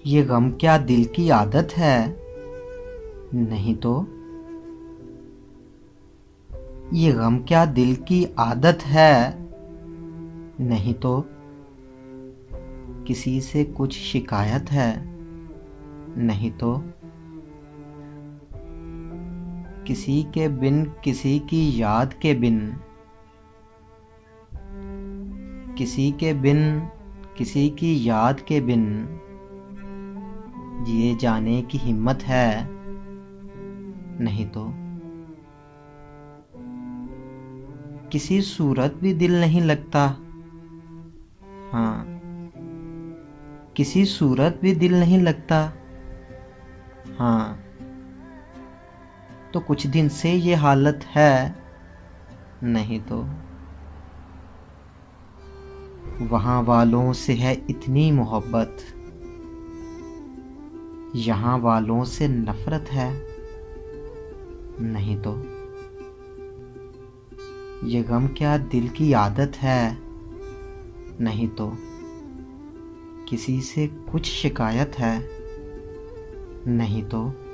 ये गम क्या दिल की आदत है? नहीं तो। ये गम क्या दिल की आदत है? नहीं तो। किसी से कुछ शिकायत है? नहीं तो। किसी के बिन किसी की याद के बिन, किसी के बिन किसी की याद के बिन जिए जाने की हिम्मत है? नहीं तो। किसी सूरत भी दिल नहीं लगता। हाँ, किसी सूरत भी दिल नहीं लगता। हाँ, तो कुछ दिन से ये हालत है। नहीं तो। वहाँ वालों से है इतनी मोहब्बत, यहाँ वालों से नफरत है। नहीं तो। ये गम क्या दिल की आदत है? नहीं तो। किसी से कुछ शिकायत है? नहीं तो।